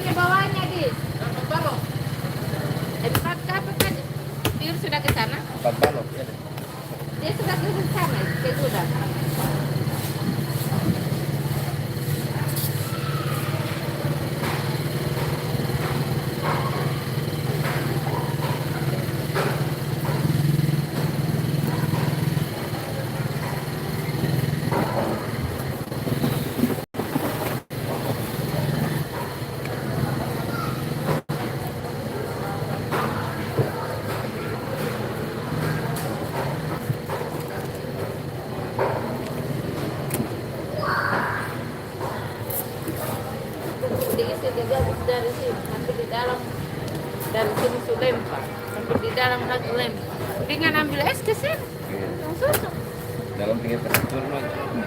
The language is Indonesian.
ke bawahnya, Di. Empat apa kan? Dia sudah ke sana? 4 balok ya. Dia sudah ke sana, ke gudang. Diisi juga dari sini sampai di dalam, dari sini sudah lempar sampai di dalam lagi lempar. Dengan ambil es ke sini, Iya. langsung. Dalam tinggal kasih turun aja.